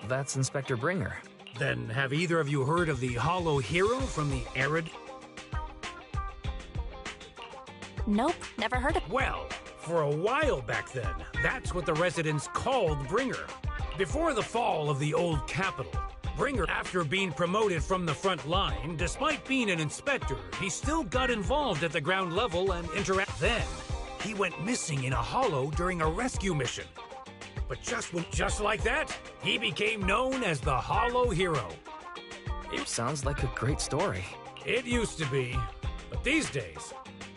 that's Inspector Bringer. Then have either of you heard of the Hollow Hero from the Arid? Nope, never heard of. Well, for a while back then, that's what the residents called Bringer. Before the fall of the old capital, Bringer, after being promoted from the front line, despite being an inspector, he still got involved at the ground level and Then, he went missing in a hollow during a rescue mission. But just like that, he became known as the Hollow Hero. It sounds like a great story. It used to be, but these days,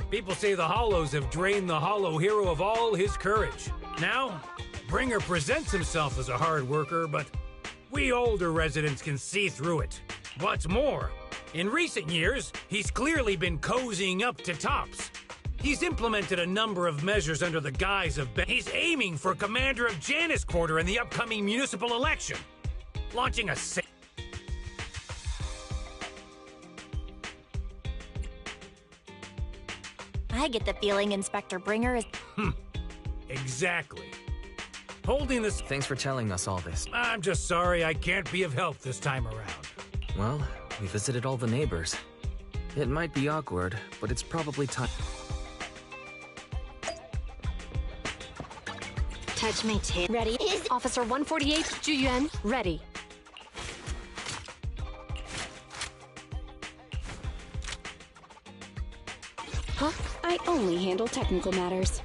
people say the Hollows have drained the Hollow Hero of all his courage. Now, Bringer presents himself as a hard worker, but we older residents can see through it. What's more, in recent years, he's clearly been cozying up to Tops. He's implemented a number of measures under the guise of he's aiming for commander of Janus Quarter in the upcoming municipal election, launching a I get the feeling Inspector Bringer is... Exactly. Holding this... Thanks for telling us all this. I'm just sorry I can't be of help this time around. Well, we visited all the neighbors. It might be awkward, but it's probably time. Touch my tail. Ready? Officer 148, Zhu Yuan, ready. Huh? I only handle technical matters.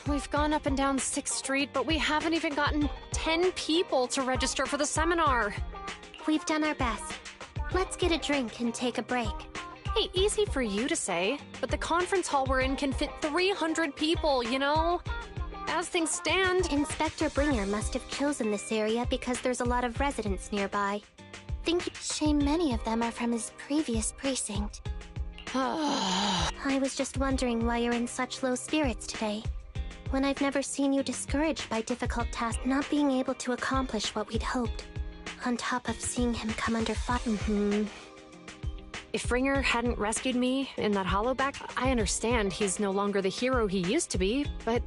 We've gone up and down 6th Street, but we haven't even gotten 10 people to register for the seminar. We've done our best. Let's get a drink and take a break. Hey, easy for you to say, but the conference hall we're in can fit 300 people, you know? As things stand... Inspector Bringer must have chosen this area because there's a lot of residents nearby. Shame many of them are from his previous precinct. I was just wondering why you're in such low spirits today. When I've never seen you discouraged by difficult tasks, not being able to accomplish what we'd hoped, on top of seeing him come under fire. If Bringer hadn't rescued me in that hollowback, I understand he's no longer the hero he used to be, but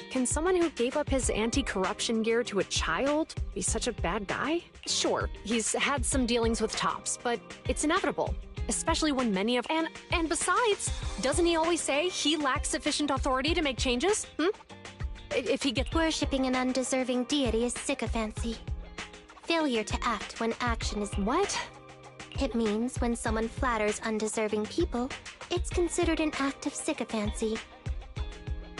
can someone who gave up his anti-corruption gear to a child be such a bad guy? Sure, he's had some dealings with Tops, but it's inevitable. Especially when many of... And besides, doesn't he always say he lacks sufficient authority to make changes? If he gets... Worshipping an undeserving deity is sycophancy. Failure to act when action is... What? It means when someone flatters undeserving people, it's considered an act of sycophancy.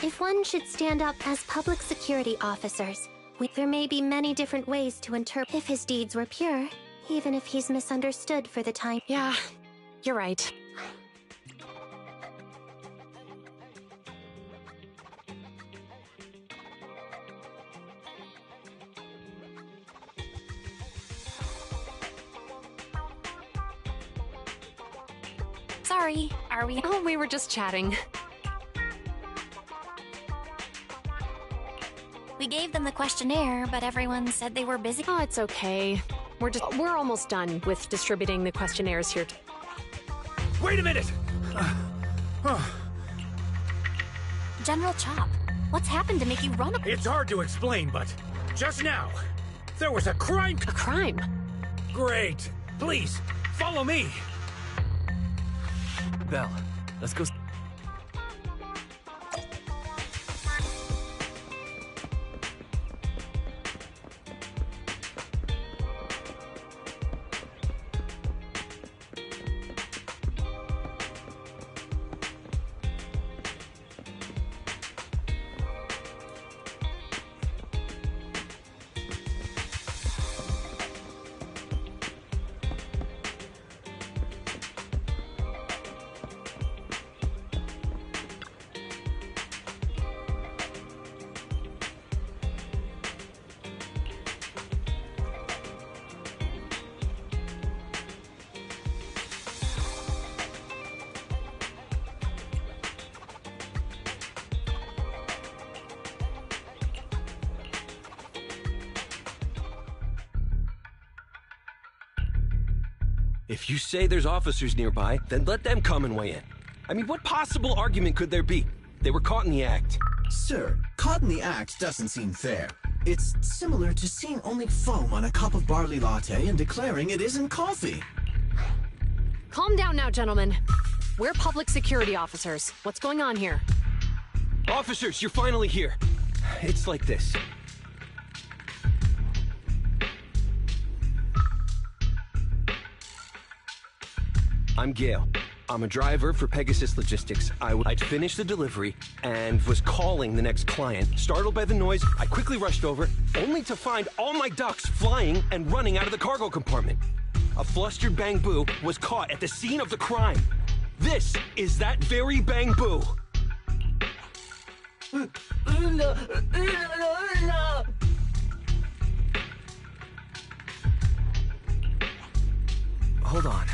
If one should stand up as public security officers, there may be many different ways to interpret if his deeds were pure, even if he's misunderstood for the time. Yeah. You're right. Sorry, are we? Oh, we were just chatting. We gave them the questionnaire, but everyone said they were busy. Oh, it's okay. We're almost done with distributing the questionnaires here. Wait a minute! General Chop, what's happened to make you run? It's hard to explain, but just now, there was a crime. A crime? Great. Please, follow me. Belle, let's go. If you say there's officers nearby, then let them come and weigh in. I mean, what possible argument could there be? They were caught in the act. Sir, caught in the act doesn't seem fair. It's similar to seeing only foam on a cup of barley latte and declaring it isn't coffee. Calm down now, gentlemen. We're public security officers. What's going on here? Officers, you're finally here. It's like this. I'm Gale. I'm a driver for Pegasus Logistics. I'd finished the delivery and was calling the next client. Startled by the noise, I quickly rushed over, only to find all my ducks flying and running out of the cargo compartment. A flustered bangboo was caught at the scene of the crime. This is that very bangboo. Hold on.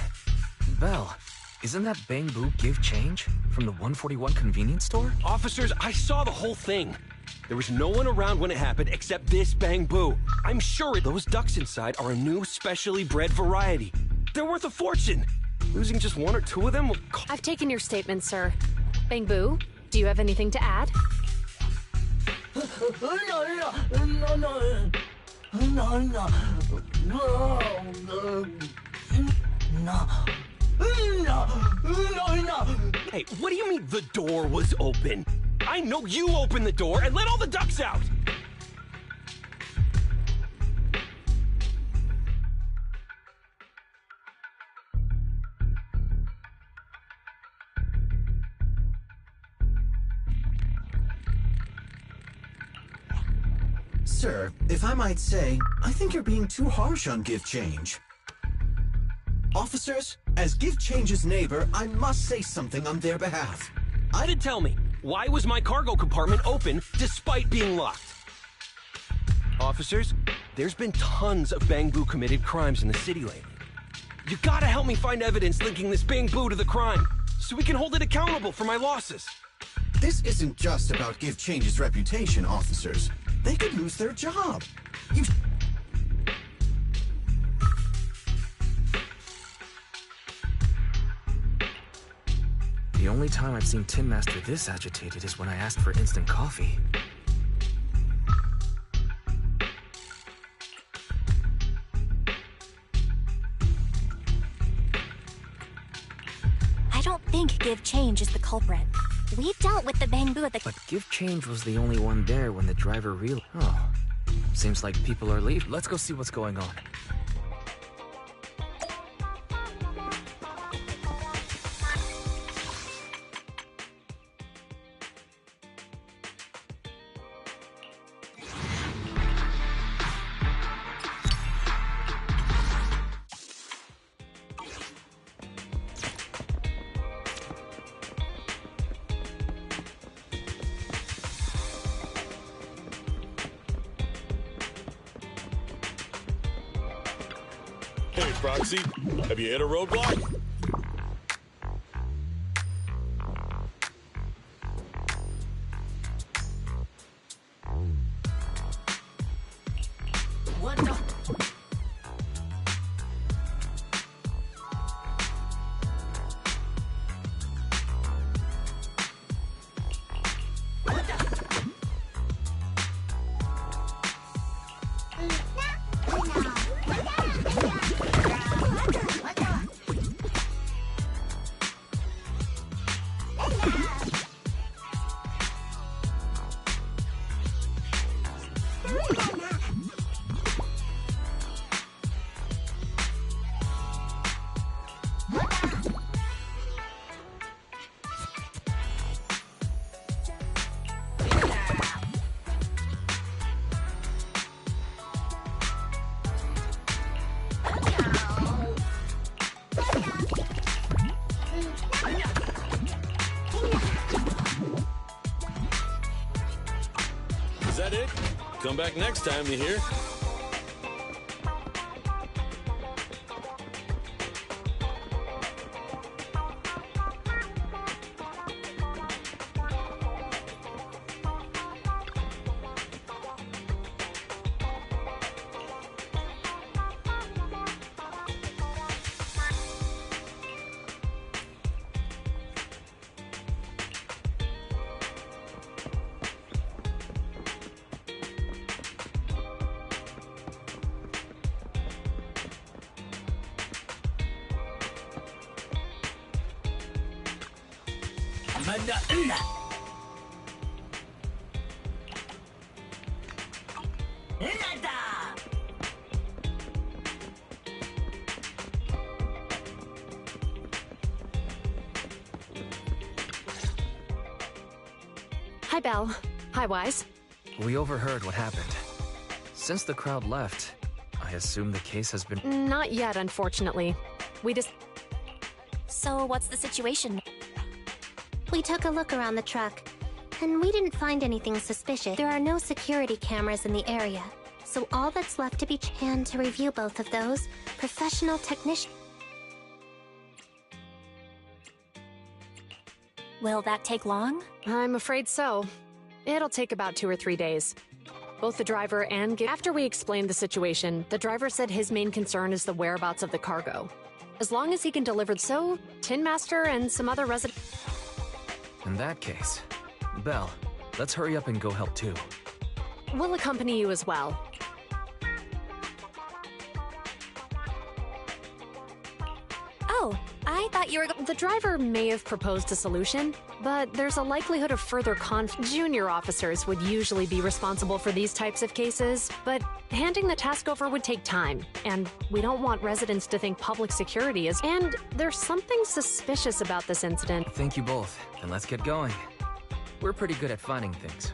Belle, isn't that bangboo give change from the 141 convenience store? Officers, I saw the whole thing. There was no one around when it happened except this bangboo. I'm sure those ducks inside are a new specially bred variety. They're worth a fortune. Losing just one or two of them will cost... I've taken your statement, sir. Bangboo, do you have anything to add? Hey, what do you mean the door was open? I know you opened the door and let all the ducks out! Sir, if I might say, I think you're being too harsh on Give Change. Officers, as Give Change's neighbor, I must say something on their behalf. Tell me, why was my cargo compartment open despite being locked? Officers, there's been tons of bangboo committed crimes in the city lately. You gotta help me find evidence linking this bangboo to the crime, so we can hold it accountable for my losses. This isn't just about Give Change's reputation, officers. They could lose their job. The only time I've seen Tin Master this agitated is when I asked for instant coffee. I don't think Give Change is the culprit. We dealt with the bangboo at the... But Give Change was the only one there when the driver realized... Oh. Seems like people are leaving. Let's go see what's going on. Hey, Proxy, have you hit a roadblock? What the... Is that it? Come back next time, you hear? Hi, Belle. Hi, Wise. We overheard what happened. Since the crowd left, I assume the case has been... Not yet, unfortunately. We just... So what's the situation? We took a look around the truck, and we didn't find anything suspicious. There are no security cameras in the area, so all that's left to be... And to review both of those, professional technician... Will that take long? I'm afraid so. It'll take about 2 or 3 days. Both the driver and... After we explained the situation, the driver said his main concern is the whereabouts of the cargo. As long as he can deliver... So, Tin Master and some other residents... In that case, Belle, let's hurry up and go help too. We'll accompany you as well. Oh, I thought you were The driver may have proposed a solution, but there's a likelihood of further Junior officers would usually be responsible for these types of cases, but handing the task over would take time, and we don't want residents to think public security is... And there's something suspicious about this incident. Thank you both, and let's get going. We're pretty good at finding things.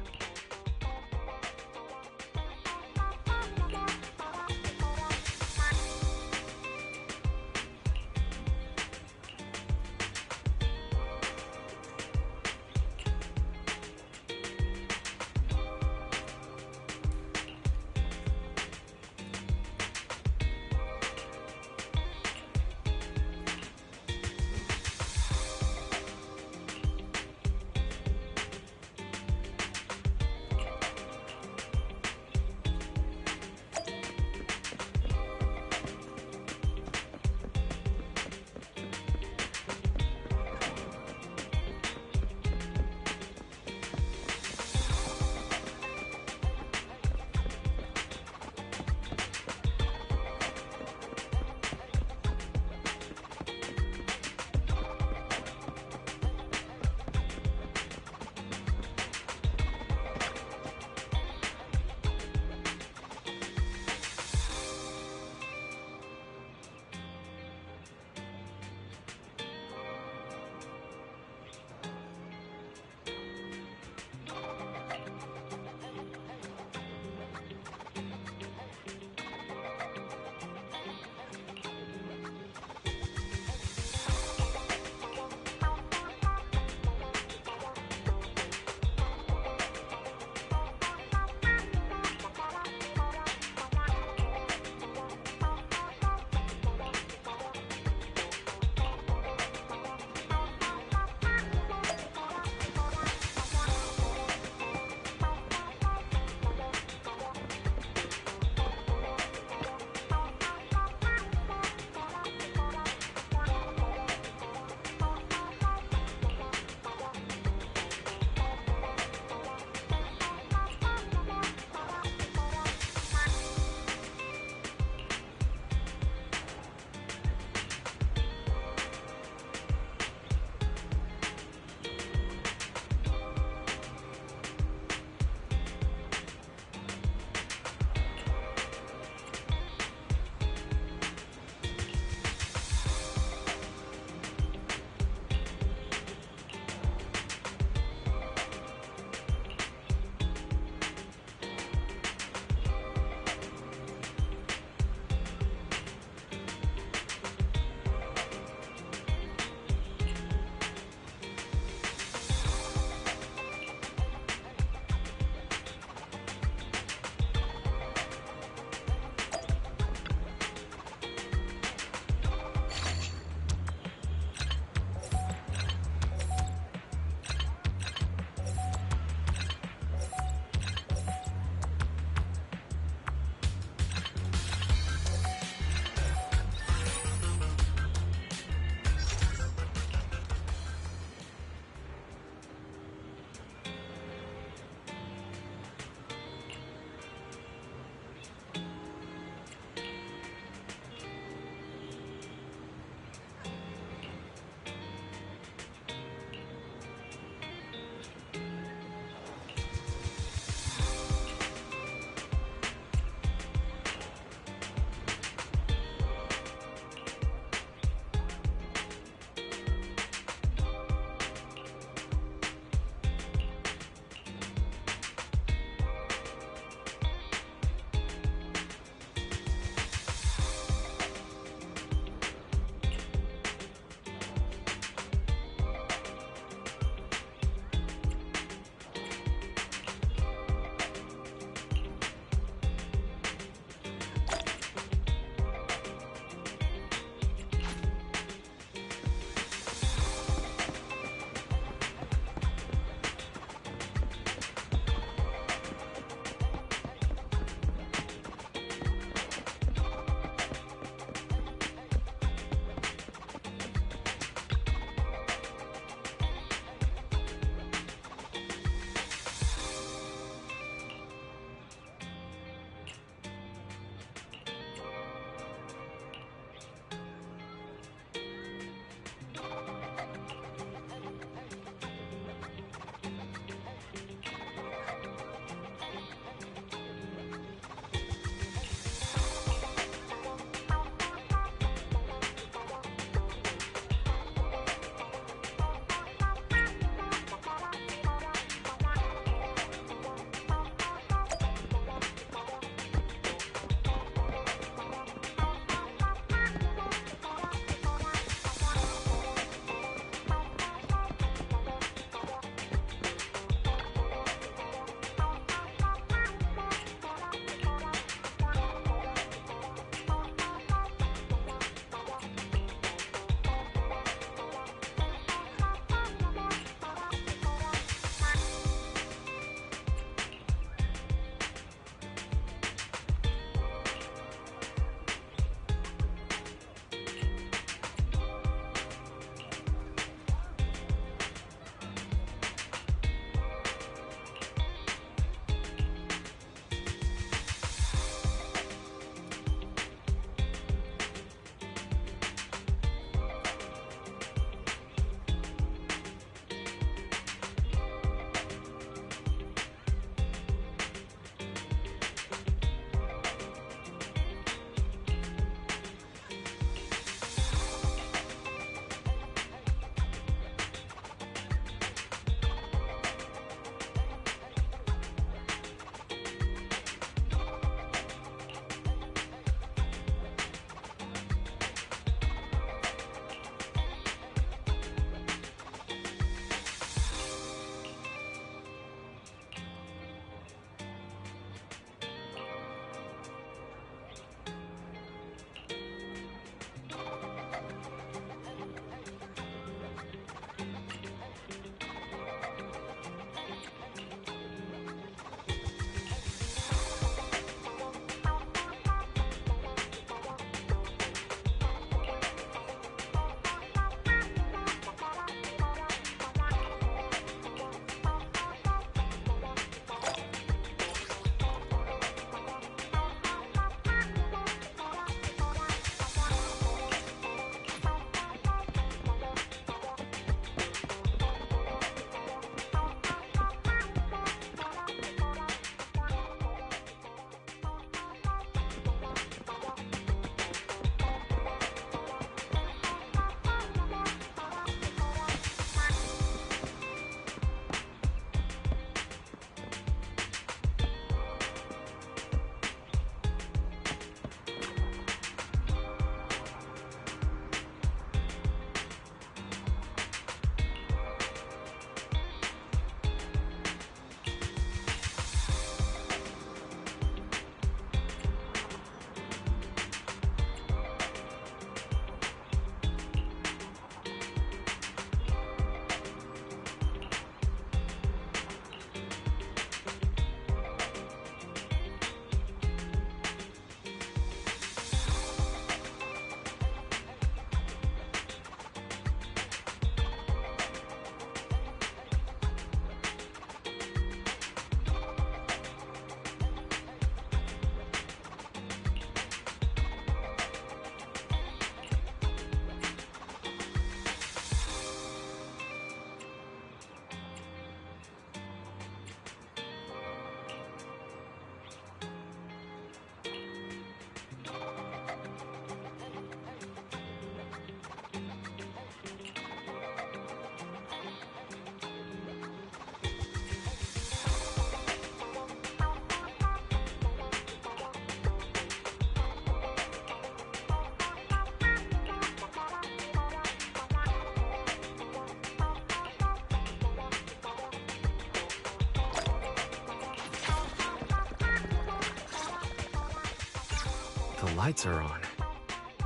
The lights are on.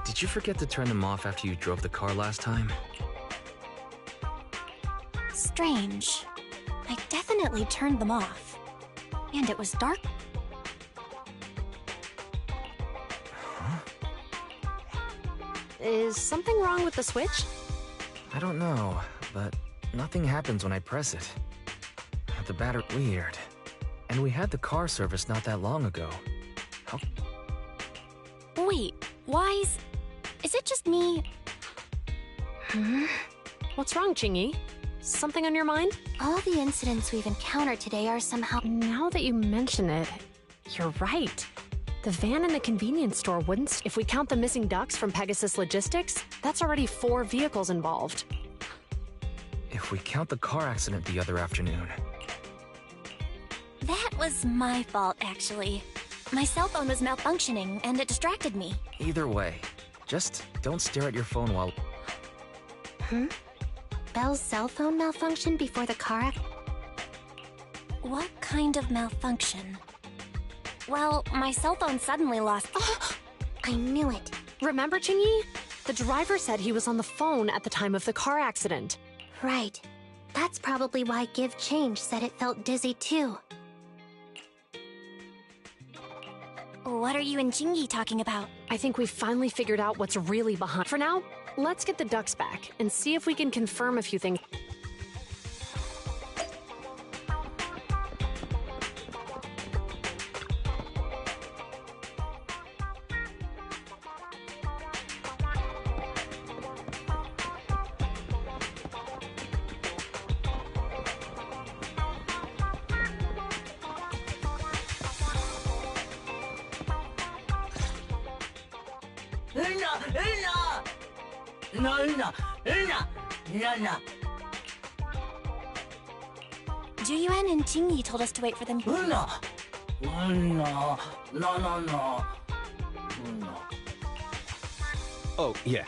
Did you forget to turn them off after you drove the car last time? Strange. I definitely turned them off. And it was dark. Is something wrong with the switch? I don't know, but nothing happens when I press it. The battery... Weird. And we had the car service not that long ago. How... Wait, Wise? Is it just me? What's wrong, Chingy? Something on your mind? All the incidents we've encountered today are somehow... Now that you mention it, you're right. The van in the convenience store wouldn't... If we count the missing ducks from Pegasus Logistics, that's already 4 vehicles involved. If we count the car accident the other afternoon... That was my fault, actually. My cell phone was malfunctioning, and it distracted me. Either way, just don't stare at your phone while... Belle's cell phone malfunctioned before the car ac... What kind of malfunction? Well, my cell phone suddenly lost... I knew it. Remember, Chingy? The driver said he was on the phone at the time of the car accident. Right. That's probably why Give Change said it felt dizzy too. What are you and Jingy talking about? I think we finally figured out what's really behind. For now, let's get the ducks back and see if we can confirm a few things. Juyuan and Jingy told us to wait for them. Oh, yeah.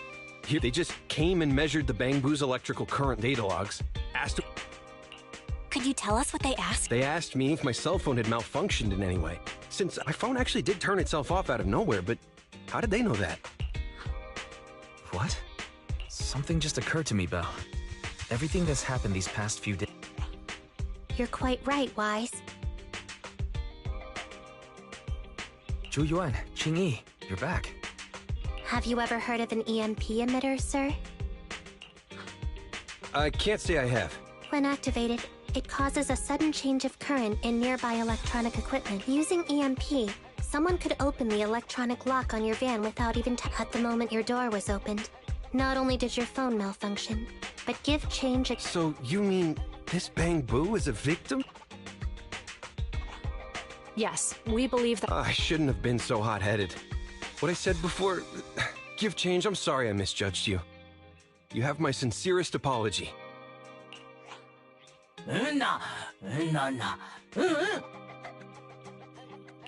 Here, they just came and measured the bangboo's electrical current data logs. Could you tell us what they asked? They asked me if my cell phone had malfunctioned in any way. Since my phone actually did turn itself off out of nowhere, but how did they know that? What? Something just occurred to me, Belle. Everything that's happened these past few days... You're quite right, Wise. Zhu Qingyi, you're back. Have you ever heard of an EMP emitter, sir? I can't say I have. When activated, it causes a sudden change of current in nearby electronic equipment. Using EMP, someone could open the electronic lock on your van without even at the moment your door was opened. Not only did your phone malfunction, but Give Change... So you mean this bangboo is a victim? Yes, we believe that... I shouldn't have been so hot-headed. What I said before... Give Change, I'm sorry I misjudged you. You have my sincerest apology.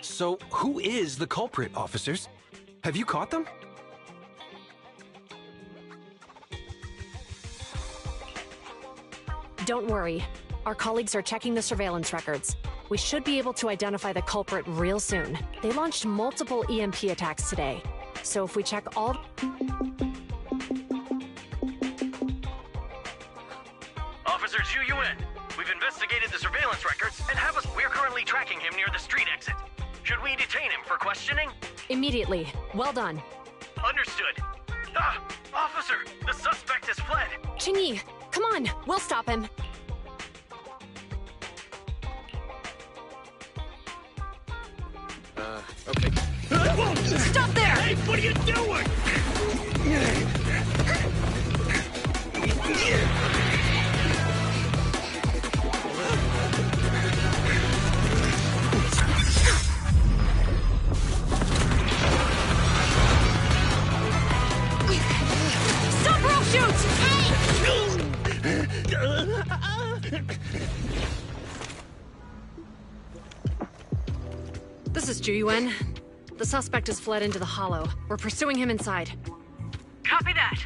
So, who is the culprit, officers? Have you caught them? Don't worry. Our colleagues are checking the surveillance records. We should be able to identify the culprit real soon. They launched multiple EMP attacks today. So if we check all... Officer Zhu Yuan, we've investigated the surveillance records and have us... We're currently tracking him near the street exit. Should we detain him for questioning? Immediately. Well done. Understood. Officer, the suspect has fled. Qingyi, come on. We'll stop him. Okay. Stop there! Hey, what are you doing? Stop roll shoots! This is Juyuan. The suspect has fled into the hollow. We're pursuing him inside. Copy that.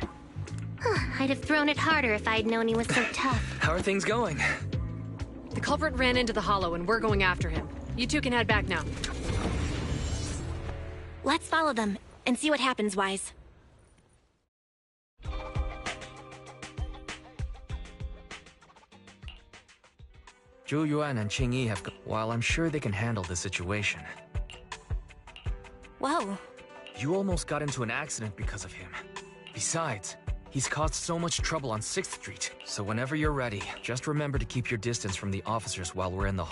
I'd have thrown it harder if I'd known he was so tough. How are things going? The culprit ran into the hollow and we're going after him. You two can head back now. Let's follow them and see what happens, Wise. Zhu Yuan and Qing Yi have... While I'm sure they can handle the situation. Whoa. You almost got into an accident because of him. Besides, he's caused so much trouble on 6th Street. So whenever you're ready, just remember to keep your distance from the officers while we're in the...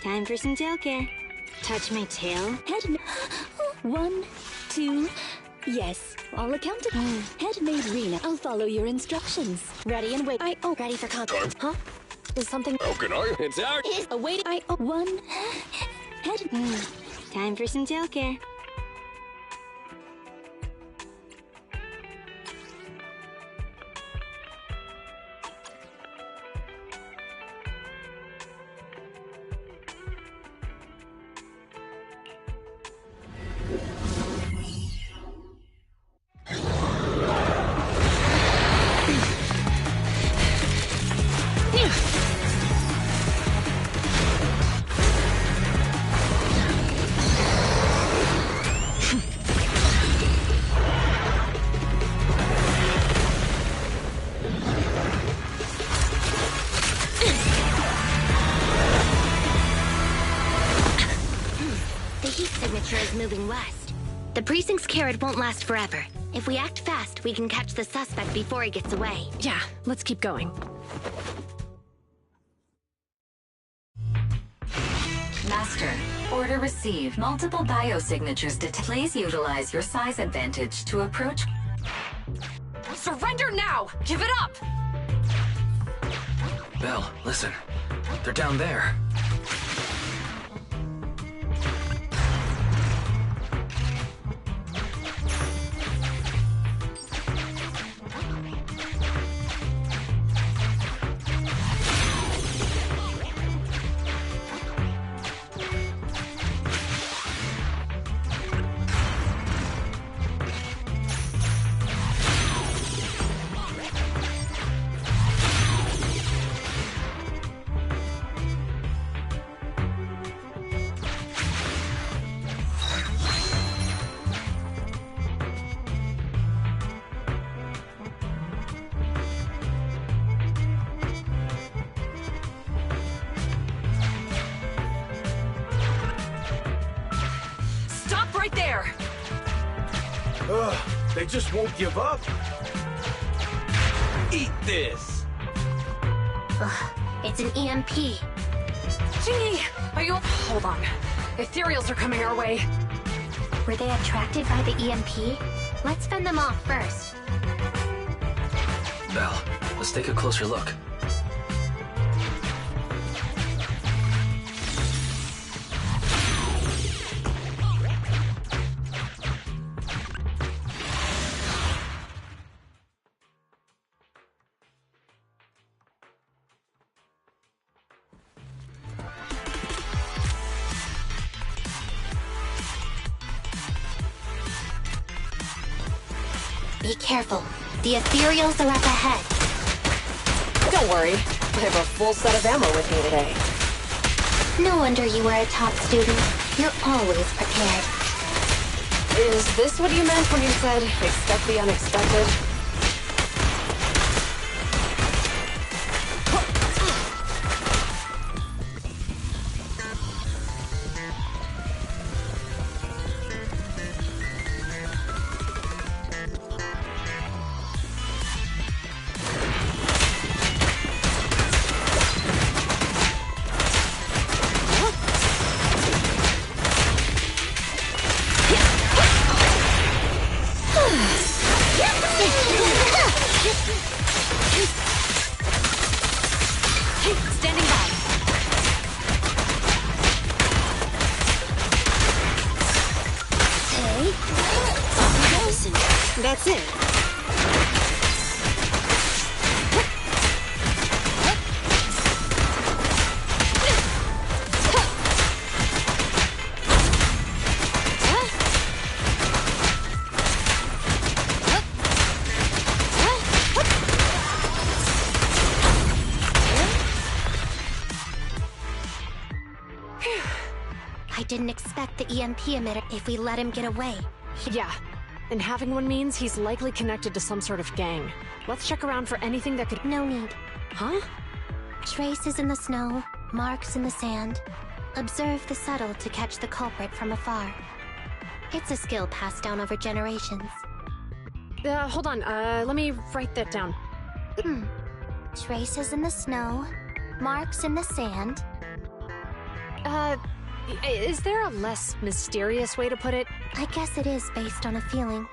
Time for some tail care. Touch my tail. Head. 1, 2. Yes, all accounted. Head maid Rena. I'll follow your instructions. Ready and wait. Ready for contact. Huh? Is something... How can I? It's out. Await. 1. Head. Time for some tail care. Moving west. The precinct's carrot won't last forever. If we act fast, we can catch the suspect before he gets away. Yeah, let's keep going. Master, order received. Multiple biosignatures Please utilize your size advantage to approach... Surrender now! Give it up! Belle, listen. They're down there. They just won't give up. Eat this. Ugh, it's an EMP. Jingy, are you... Hold on. Ethereals are coming our way. Were they attracted by the EMP? Let's fend them off first. Belle, let's take a closer look. Be careful. The ethereals are up ahead. Don't worry. I have a full set of ammo with me today. No wonder you were a top student. You're always prepared. Is this what you meant when you said, expect the unexpected? Standing by. Okay. That's it. I didn't expect the EMP emitter if we let him get away. Yeah. And having one means he's likely connected to some sort of gang. Let's check around for anything that could... No need. Huh? Traces in the snow, marks in the sand. Observe the subtle to catch the culprit from afar. It's a skill passed down over generations. Hold on. Let me write that down. Traces in the snow, marks in the sand. Is there a less mysterious way to put it? I guess it is based on a feeling.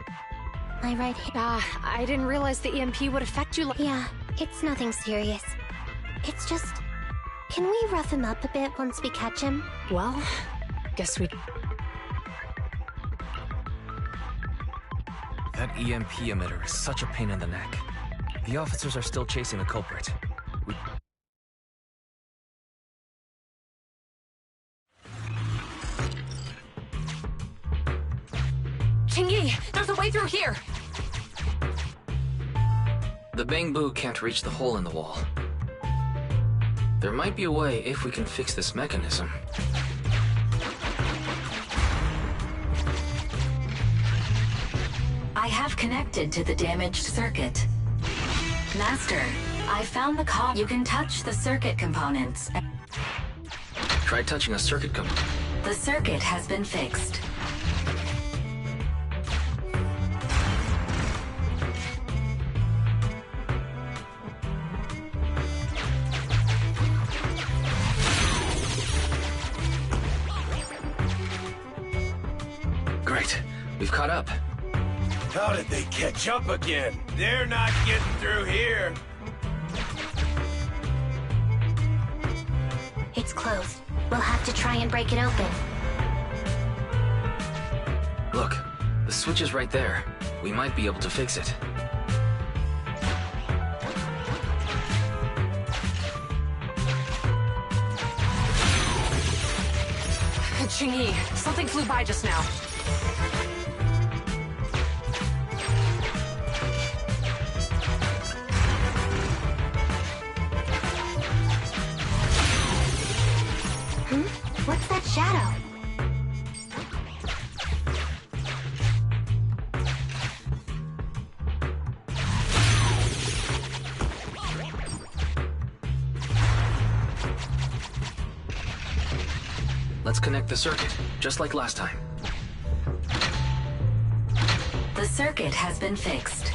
My right hand. I didn't realize the EMP would affect you like... Yeah, it's nothing serious. It's just... Can we rough him up a bit once we catch him? Well, guess we... That EMP emitter is such a pain in the neck. The officers are still chasing the culprit. Qingyi, there's a way through here. The bangboo can't reach the hole in the wall. There might be a way if we can fix this mechanism. I have connected to the damaged circuit. Master, I found the you can touch the circuit components. Try touching a circuit component. The circuit has been fixed. Great. We've caught up. How did they catch up again? They're not getting through here. It's closed. We'll have to try and break it open. Look, the switch is right there. We might be able to fix it. Qingyi, something flew by just now. What's that shadow? Let's connect the circuit, just like last time. The circuit has been fixed.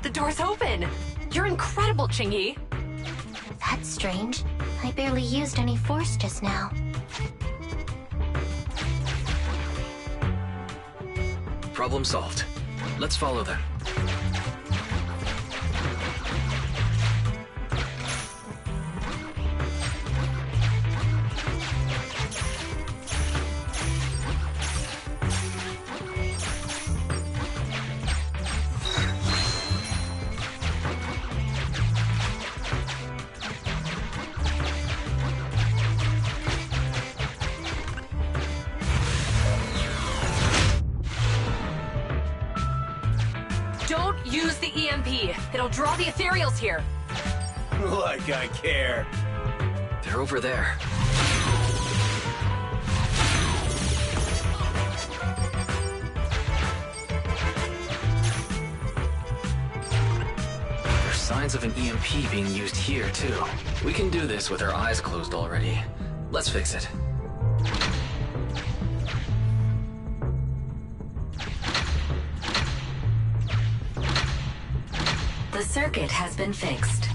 The door's open! You're incredible, Qingyi! That's strange. I barely used any force just now. Problem solved. Let's follow them. Use the EMP. It'll draw the ethereals here. Like I care. They're over there. There's signs of an EMP being used here, too. We can do this with our eyes closed already. Let's fix it. The circuit has been fixed.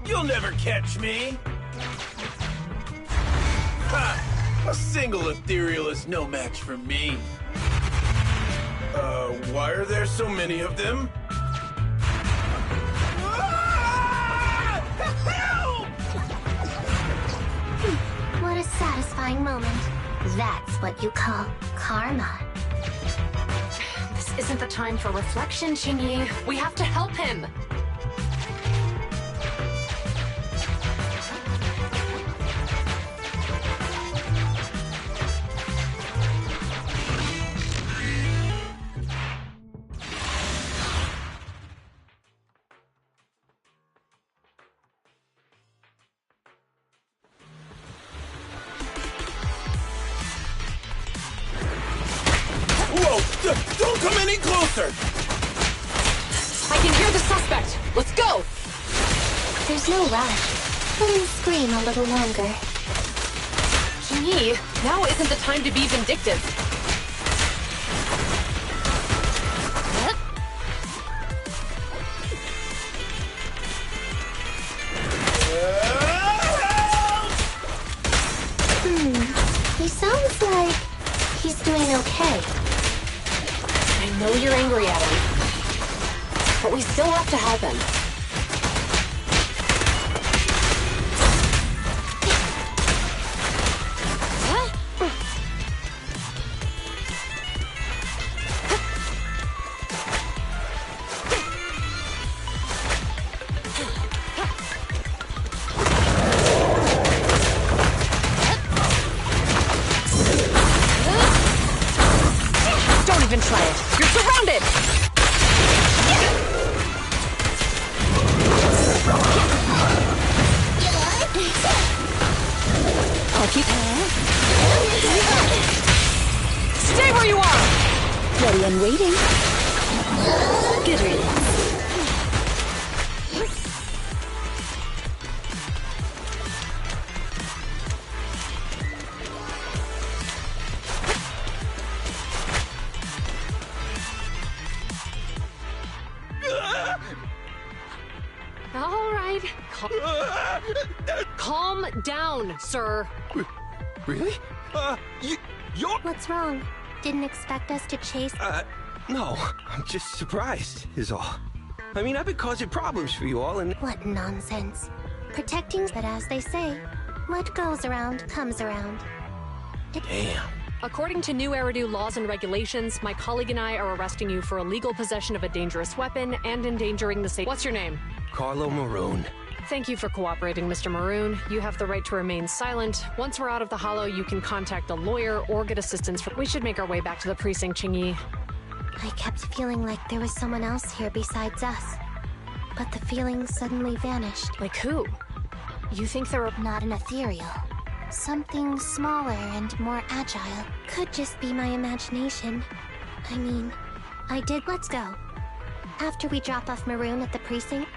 You'll never catch me! Ha! A single ethereal is no match for me. Why are there so many of them? Help! What a satisfying moment. That's what you call karma. This isn't the time for reflection, Qingyi. We have to help him. Whoa! Don't come any closer! I can hear the suspect. Let's go! There's no rush. Let him scream a little longer. Qingyi, now isn't the time to be vindictive. He sounds like he's doing okay. I know you're angry at him, but we still have to help him. Don't even try it. You're surrounded! I'll keep Stay where you are! ready and waiting. Good riddance. All right. Calm down, sir. Really? You're... What's wrong? Didn't expect us to chase... No. I'm just surprised, is all. I mean, I've been causing problems for you all, and... What nonsense. Protecting, but as they say, what goes around comes around. Damn. According to new Eridu laws and regulations, my colleague and I are arresting you for illegal possession of a dangerous weapon and endangering the safety. What's your name? Carlo Maroon. Thank you for cooperating, Mr. Maroon. You have the right to remain silent. Once we're out of the hollow, you can contact a lawyer or get assistance from... We should make our way back to the precinct, Qingyi. I kept feeling like there was someone else here besides us. But the feeling suddenly vanished. Like who? You think there are... Not an ethereal. Something smaller and more agile. Could just be my imagination. I mean, I did... Let's go. After we drop off Maroon at the precinct,